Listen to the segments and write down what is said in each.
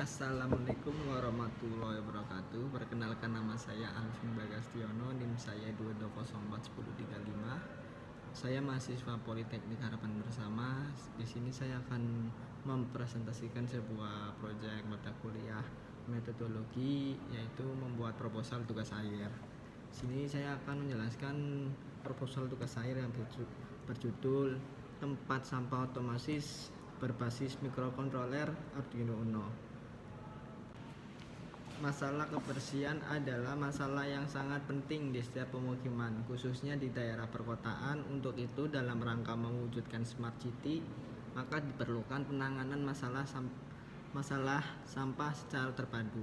Assalamualaikum warahmatullahi wabarakatuh. Perkenalkan, nama saya Alvin Bagastiono, NIM saya 2204105. Saya mahasiswa Politeknik Harapan Bersama. Di sini saya akan mempresentasikan sebuah proyek mata kuliah metodologi, yaitu membuat proposal tugas akhir. Di sini saya akan menjelaskan proposal tugas akhir yang berjudul tempat sampah otomatis berbasis mikrokontroler Arduino Uno. Masalah kebersihan adalah masalah yang sangat penting di setiap pemukiman, khususnya di daerah perkotaan. Untuk itu, dalam rangka mewujudkan Smart City, maka diperlukan penanganan masalah sampah secara terpadu.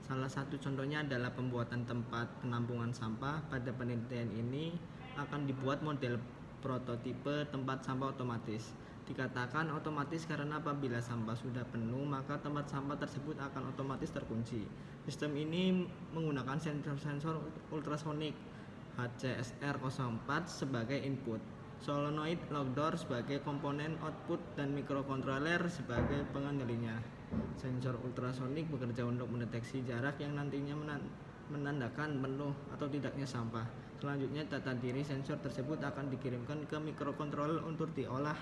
Salah satu contohnya adalah pembuatan tempat penampungan sampah. Pada penelitian ini akan dibuat model prototipe tempat sampah otomatis. Dikatakan otomatis karena apabila sampah sudah penuh, maka tempat sampah tersebut akan otomatis terkunci. Sistem ini menggunakan sensor ultrasonik HCSR04 sebagai input, solenoid lock door sebagai komponen output, dan mikrokontroler sebagai pengendalinya. Sensor ultrasonik bekerja untuk mendeteksi jarak yang nantinya menandakan penuh atau tidaknya sampah. Selanjutnya, data diri sensor tersebut akan dikirimkan ke mikrokontroler untuk diolah,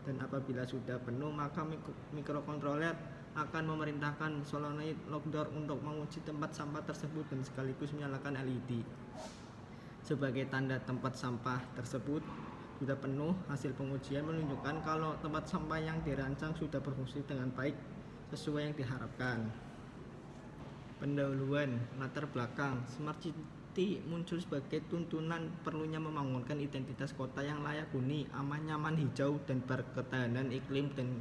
dan apabila sudah penuh, maka mikrokontroler akan memerintahkan solenoid lock door untuk menguji tempat sampah tersebut dan sekaligus menyalakan LED sebagai tanda tempat sampah tersebut sudah penuh. Hasil pengujian menunjukkan kalau tempat sampah yang dirancang sudah berfungsi dengan baik sesuai yang diharapkan. Pendahuluan latar belakang. Smart City muncul sebagai tuntunan perlunya membangunkan identitas kota yang layak huni, aman, nyaman, hijau, dan berketahanan iklim dan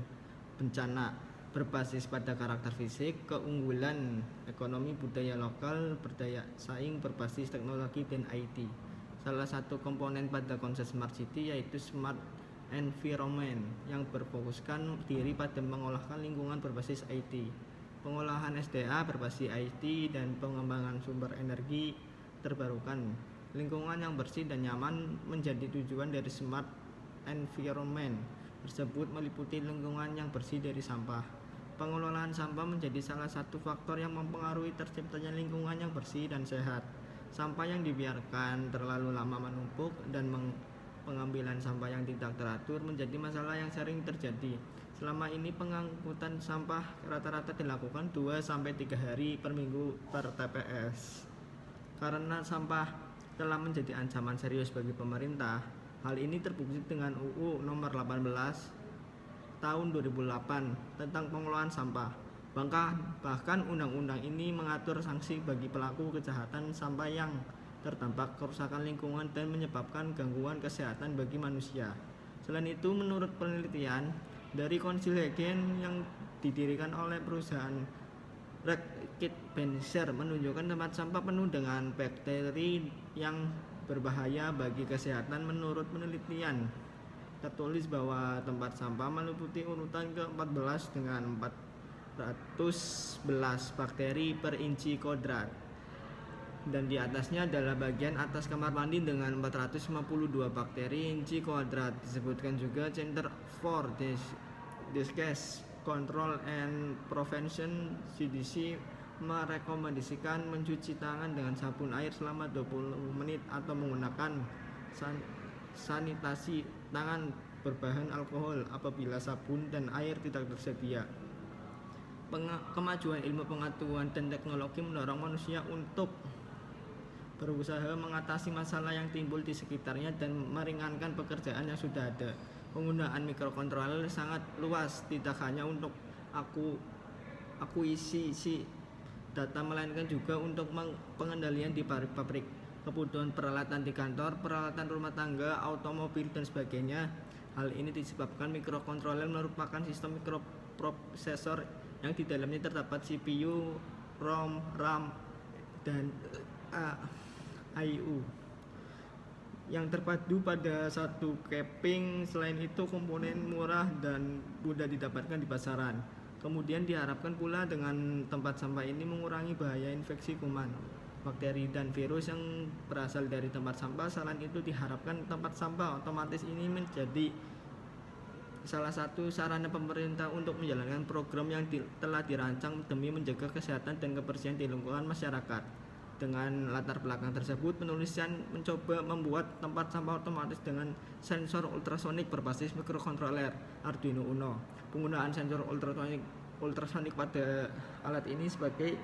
bencana, berbasis pada karakter fisik, keunggulan ekonomi, budaya lokal, berdaya saing, berbasis teknologi dan IT. Salah satu komponen pada konsep Smart City yaitu Smart Environment yang berfokuskan diri pada mengolahkan lingkungan berbasis IT, pengolahan SDA berbasis IT, dan pengembangan sumber energi terbarukan. Lingkungan yang bersih dan nyaman menjadi tujuan dari Smart Environment tersebut, meliputi lingkungan yang bersih dari sampah. Pengelolaan sampah menjadi salah satu faktor yang mempengaruhi terciptanya lingkungan yang bersih dan sehat. Sampah yang dibiarkan terlalu lama menumpuk dan pengambilan sampah yang tidak teratur menjadi masalah yang sering terjadi. Selama ini pengangkutan sampah rata-rata dilakukan 2-3 hari per minggu per TPS. Karena sampah telah menjadi ancaman serius bagi pemerintah, hal ini terbukti dengan UU nomor 18 tahun 2008 tentang pengelolaan sampah. Bahkan undang-undang ini mengatur sanksi bagi pelaku kejahatan sampah yang terdampak kerusakan lingkungan dan menyebabkan gangguan kesehatan bagi manusia. Selain itu, menurut penelitian dari Konsil Hagen yang didirikan oleh perusahaan Reckitt Benzer, menunjukkan tempat sampah penuh dengan bakteri yang berbahaya bagi kesehatan. Menurut penelitian tertulis bahwa tempat sampah meliputi urutan ke-14 dengan 411 bakteri per inci kuadrat, dan di atasnya adalah bagian atas kamar mandi dengan 452 bakteri inci kuadrat. Disebutkan juga Center for Disease Control and Prevention (CDC) merekomendasikan mencuci tangan dengan sabun air selama 20 menit atau menggunakan sanitasi tangan berbahan alkohol apabila sabun dan air tidak tersedia. Kemajuan ilmu pengetahuan dan teknologi mendorong manusia untuk berusaha mengatasi masalah yang timbul di sekitarnya dan meringankan pekerjaan yang sudah ada. Penggunaan mikrokontroler sangat luas, tidak hanya untuk akuisisi data, melainkan juga untuk pengendalian di pabrik, kebutuhan peralatan di kantor, peralatan rumah tangga, automobil, dan sebagainya. Hal ini disebabkan mikrokontroler merupakan sistem mikroprosesor yang di dalamnya terdapat CPU, ROM, RAM, dan I/O yang terpadu pada satu keping. Selain itu, komponen murah dan mudah didapatkan di pasaran. Kemudian diharapkan pula dengan tempat sampah ini mengurangi bahaya infeksi kuman, bakteri, dan virus yang berasal dari tempat sampah. Selain itu, diharapkan tempat sampah otomatis ini menjadi salah satu sarana pemerintah untuk menjalankan program yang telah dirancang demi menjaga kesehatan dan kebersihan di lingkungan masyarakat. Dengan latar belakang tersebut, penulisan mencoba membuat tempat sampah otomatis dengan sensor ultrasonik berbasis mikrokontroler Arduino Uno. Penggunaan sensor ultrasonik pada alat ini sebagai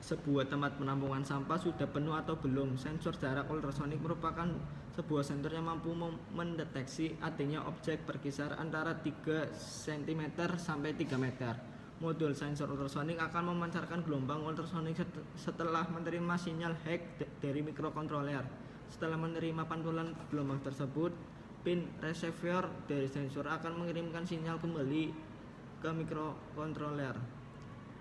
sebuah tempat penampungan sampah sudah penuh atau belum. Sensor jarak ultrasonik merupakan sebuah sensor yang mampu mendeteksi adanya objek berkisar antara 3 cm sampai 3 meter. Modul sensor ultrasonik akan memancarkan gelombang ultrasonik setelah menerima sinyal Hz dari mikrokontroler. Setelah menerima pantulan gelombang tersebut, pin reseiver dari sensor akan mengirimkan sinyal kembali ke mikrokontroler.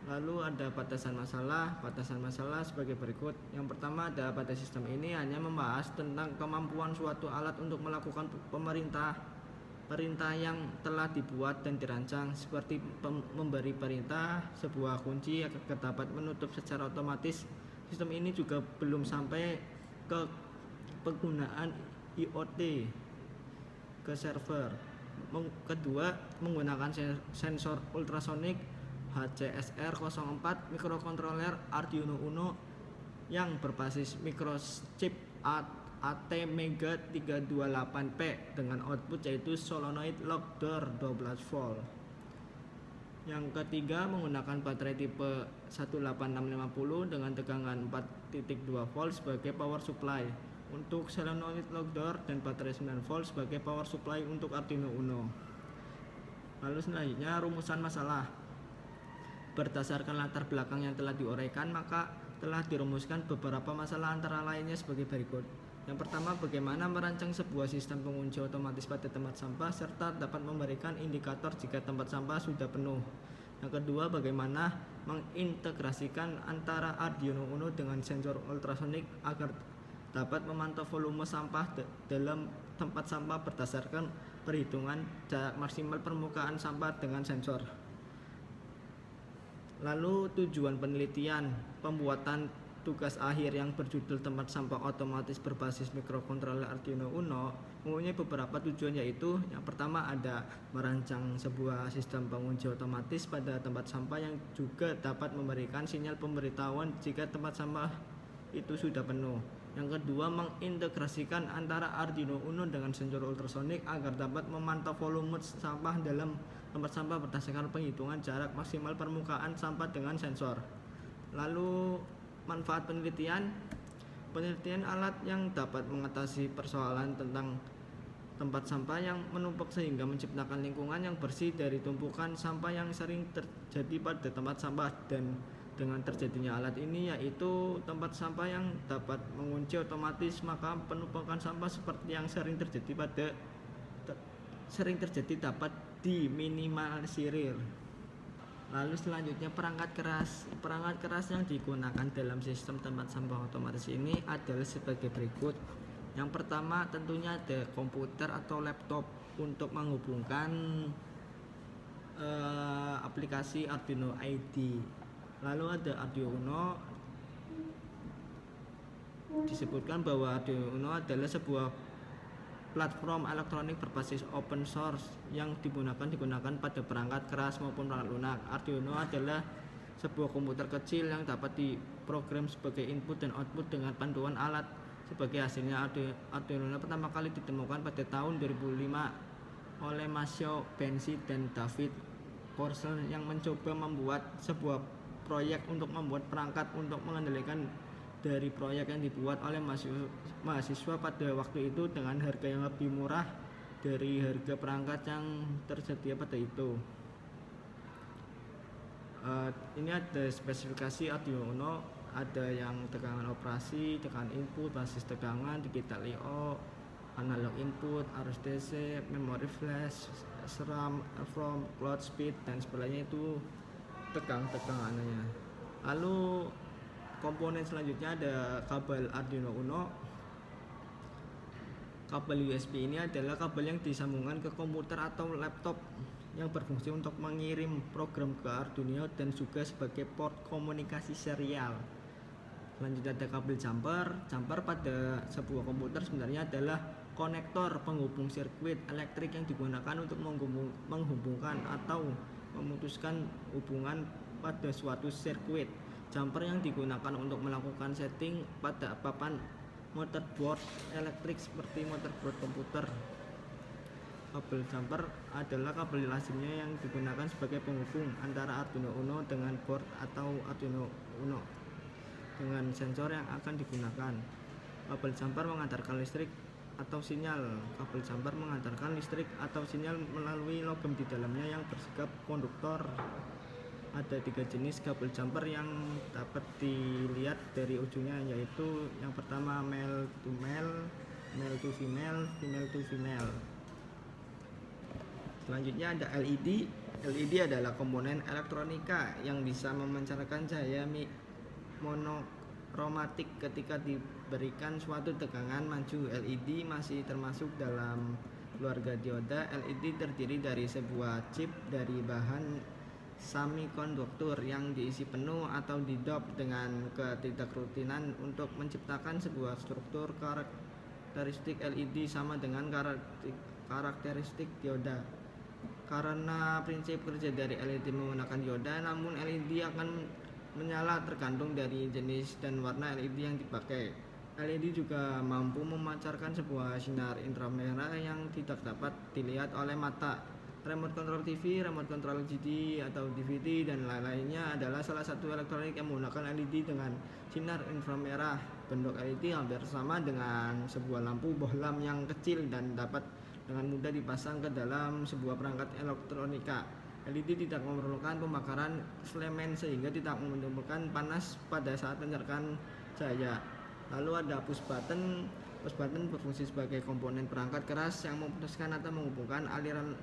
Lalu ada batasan masalah sebagai berikut. Yang pertama, ada pada sistem ini hanya membahas tentang kemampuan suatu alat untuk melakukan perintah yang telah dibuat dan dirancang, seperti memberi perintah sebuah kunci agar dapat menutup secara otomatis. Sistem ini juga belum sampai ke penggunaan IoT ke server. Kedua, menggunakan sensor ultrasonik HCSR04 mikrokontroler Arduino Uno yang berbasis microchip ATmega 328P dengan output yaitu solenoid lock door 12 volt. Yang ketiga, menggunakan baterai tipe 18650 dengan tegangan 4.2 volt sebagai power supply untuk solenoid lock door dan baterai 9 volt sebagai power supply untuk Arduino Uno. Lalu selanjutnya, rumusan masalah. Berdasarkan latar belakang yang telah diuraikan, maka telah dirumuskan beberapa masalah antara lainnya sebagai berikut. Yang pertama, bagaimana merancang sebuah sistem pengunci otomatis pada tempat sampah serta dapat memberikan indikator jika tempat sampah sudah penuh. Yang kedua, bagaimana mengintegrasikan antara Arduino Uno dengan sensor ultrasonik agar dapat memantau volume sampah dalam tempat sampah berdasarkan perhitungan jarak maksimal permukaan sampah dengan sensor. Lalu tujuan penelitian, pembuatan tugas akhir yang berjudul tempat sampah otomatis berbasis mikrokontroler Arduino Uno mempunyai beberapa tujuan, yaitu yang pertama ada merancang sebuah sistem pengunci otomatis pada tempat sampah yang juga dapat memberikan sinyal pemberitahuan jika tempat sampah itu sudah penuh. Yang kedua, mengintegrasikan antara Arduino Uno dengan sensor ultrasonik agar dapat memantau volume sampah dalam tempat sampah berdasarkan penghitungan jarak maksimal permukaan sampah dengan sensor. Lalu manfaat penelitian alat yang dapat mengatasi persoalan tentang tempat sampah yang menumpuk sehingga menciptakan lingkungan yang bersih dari tumpukan sampah yang sering terjadi pada tempat sampah. Dan dengan terjadinya alat ini, yaitu tempat sampah yang dapat mengunci otomatis, maka penumpukan sampah seperti yang sering terjadi dapat diminimalisir. Lalu selanjutnya, perangkat keras yang digunakan dalam sistem tempat sampah otomatis ini adalah sebagai berikut. Yang pertama, tentunya ada komputer atau laptop untuk menghubungkan aplikasi Arduino ID. Lalu ada Arduino Uno. Disebutkan bahwa Arduino Uno adalah sebuah platform elektronik berbasis open source yang digunakan pada perangkat keras maupun perangkat lunak. Arduino adalah sebuah komputer kecil yang dapat diprogram sebagai input dan output dengan panduan alat. Sebagai hasilnya, Arduino pertama kali ditemukan pada tahun 2005 oleh Matteo Benzi dan David Korsel yang mencoba membuat sebuah proyek untuk membuat perangkat untuk mengendalikan dari proyek yang dibuat oleh mahasiswa pada waktu itu dengan harga yang lebih murah dari harga perangkat yang tersedia pada itu. Ini ada spesifikasi Arduino Uno, ada yang tegangan operasi, tegangan input, basis tegangan, digital I/O, analog input, arus DC, memori flash, RAM, from, clock speed, dan sebagainya. Itu tegangannya. Lalu komponen selanjutnya ada kabel Arduino Uno. Kabel USB ini adalah kabel yang disambungkan ke komputer atau laptop yang berfungsi untuk mengirim program ke Arduino dan juga sebagai port komunikasi serial. Selanjutnya ada kabel jumper. Jumper pada sebuah komputer sebenarnya adalah Konektor penghubung sirkuit elektrik yang digunakan untuk menghubungkan atau memutuskan hubungan pada suatu sirkuit. Jumper yang digunakan untuk melakukan setting pada papan motherboard elektrik seperti motherboard komputer. Kabel jumper adalah kabel lazimnya yang digunakan sebagai penghubung antara Arduino Uno dengan board atau Arduino Uno dengan sensor yang akan digunakan. Kabel jumper mengantarkan listrik atau sinyal. Kabel jumper mengantarkan listrik atau sinyal melalui logam di dalamnya yang bersikap konduktor. Ada 3 jenis kabel jumper yang dapat dilihat dari ujungnya, yaitu yang pertama male to male, male to female, female to female. Selanjutnya ada LED. LED adalah komponen elektronika yang bisa memancarkan cahaya monokromatik ketika diberikan suatu tegangan maju. LED masih termasuk dalam keluarga dioda. LED terdiri dari sebuah chip dari bahan semikonduktor yang diisi penuh atau didop dengan ketidakrutinan untuk menciptakan sebuah struktur karakteristik LED sama dengan karakteristik dioda. Karena prinsip kerja dari LED menggunakan dioda, namun LED akan menyala tergantung dari jenis dan warna LED yang dipakai. LED juga mampu memancarkan sebuah sinar inframerah yang tidak dapat dilihat oleh mata. Remote control TV, remote control CD atau DVD dan lain-lainnya adalah salah satu elektronik yang menggunakan LED dengan sinar inframerah. Bentuk LED hampir sama dengan sebuah lampu bohlam yang kecil dan dapat dengan mudah dipasang ke dalam sebuah perangkat elektronika. LED tidak memerlukan pembakaran selemen sehingga tidak menimbulkan panas pada saat menyalakan cahaya. Lalu ada push button. Push button berfungsi sebagai komponen perangkat keras yang memutuskan atau menghubungkan aliran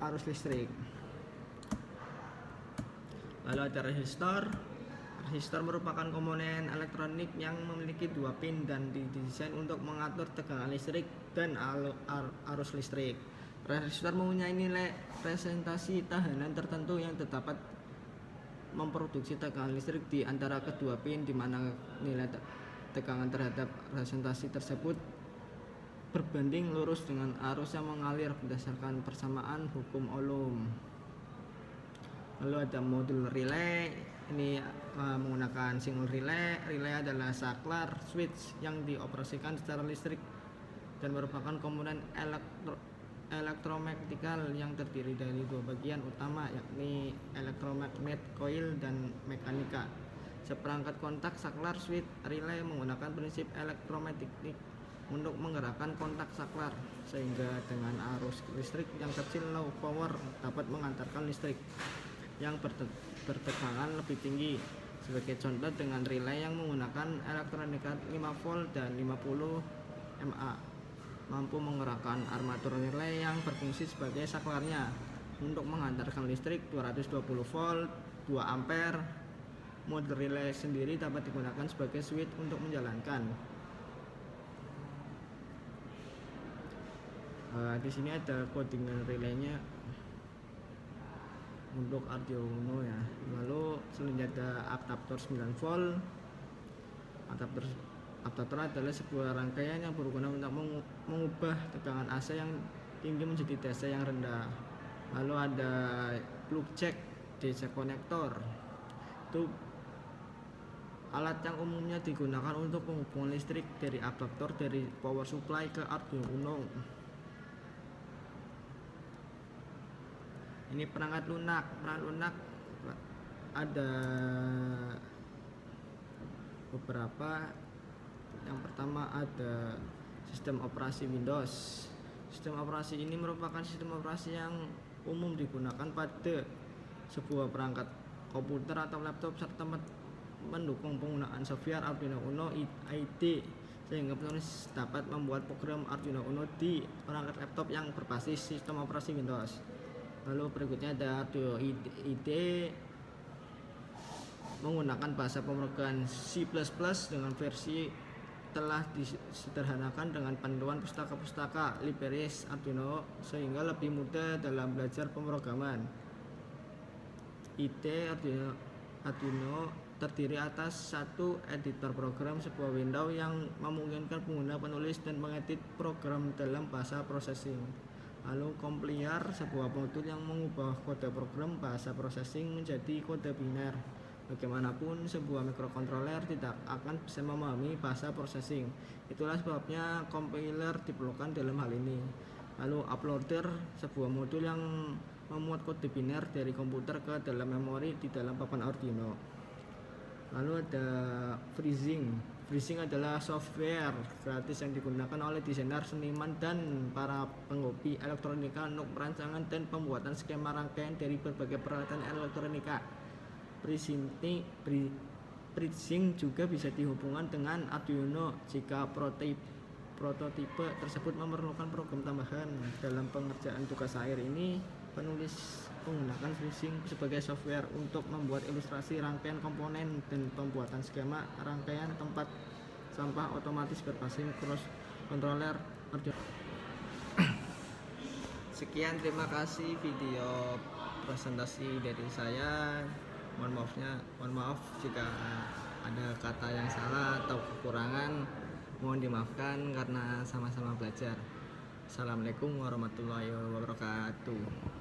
arus listrik. Lalu ada resistor. Resistor merupakan komponen elektronik yang memiliki 2 pin dan didesain untuk mengatur tegangan listrik dan arus listrik. Resistor mempunyai nilai presentasi tahanan tertentu yang dapat memproduksi tegangan listrik di antara kedua pin, di mana nilai tegangan terhadap presentasi tersebut berbanding lurus dengan arus yang mengalir berdasarkan persamaan hukum Ohm. Lalu ada modul relay. Ini menggunakan single relay. Relay adalah saklar switch yang dioperasikan secara listrik dan merupakan komponen elektromekanical yang terdiri dari 2 bagian utama, yakni elektromagnet coil dan mekanika. Seperangkat kontak saklar switch relay menggunakan prinsip elektromagnetik untuk menggerakkan kontak saklar, sehingga dengan arus listrik yang kecil low power dapat mengantarkan listrik yang bertegangan lebih tinggi. Sebagai contoh, dengan relay yang menggunakan elektronika 5 volt dan 50 mA mampu menggerakkan armatur relay yang berfungsi sebagai saklarnya untuk mengantarkan listrik 220 volt 2 ampere. Modul relay sendiri dapat digunakan sebagai switch untuk menjalankan. Di sini ada codingan relaynya untuk Arduino Uno ya. Lalu selanjutnya ada adaptor 9 volt. Adaptor adalah sebuah rangkaian yang berguna untuk mengubah tegangan AC yang tinggi menjadi DC yang rendah. Lalu ada plug jack DC konektor. Itu alat yang umumnya digunakan untuk penghubungan listrik dari adaptor dari power supply ke Arduino Uno. Ini perangkat lunak. Perangkat lunak ada beberapa. Yang pertama ada sistem operasi Windows. Sistem operasi ini merupakan sistem operasi yang umum digunakan pada sebuah perangkat komputer atau laptop serta mendukung penggunaan software Arduino Uno IT, sehingga penulis dapat membuat program Arduino Uno di perangkat laptop yang berbasis sistem operasi Windows. Lalu berikutnya ada Arduino IDE menggunakan bahasa pemrograman C++ dengan versi telah disederhanakan dengan panduan pustaka-pustaka libraries Arduino sehingga lebih mudah dalam belajar pemrograman. IDE Arduino terdiri atas satu editor program, sebuah window yang memungkinkan pengguna menulis dan mengedit program dalam bahasa processing. Lalu compiler, sebuah modul yang mengubah kode program bahasa processing menjadi kode biner. Bagaimanapun, sebuah microcontroller tidak akan bisa memahami bahasa processing. Itulah sebabnya compiler diperlukan dalam hal ini. Lalu uploader, sebuah modul yang memuat kode biner dari komputer ke dalam memori di dalam papan Arduino. Lalu ada freezing. Freezing adalah software gratis yang digunakan oleh desainer, seniman, dan para penghobi elektronika untuk perancangan dan pembuatan skema rangkaian dari berbagai peralatan elektronika. Freezing juga bisa dihubungkan dengan Arduino jika prototipe tersebut memerlukan program tambahan. Dalam pengerjaan tugas akhir ini, penulis menggunakan freezing sebagai software untuk membuat ilustrasi rangkaian komponen dan pembuatan skema rangkaian tempat sampah otomatis berbasis cross controller Arduino. Sekian, terima kasih video presentasi dari saya. Mohon maaf jika ada kata yang salah atau kekurangan. Mohon dimaafkan karena sama-sama belajar. Assalamualaikum warahmatullahi wabarakatuh.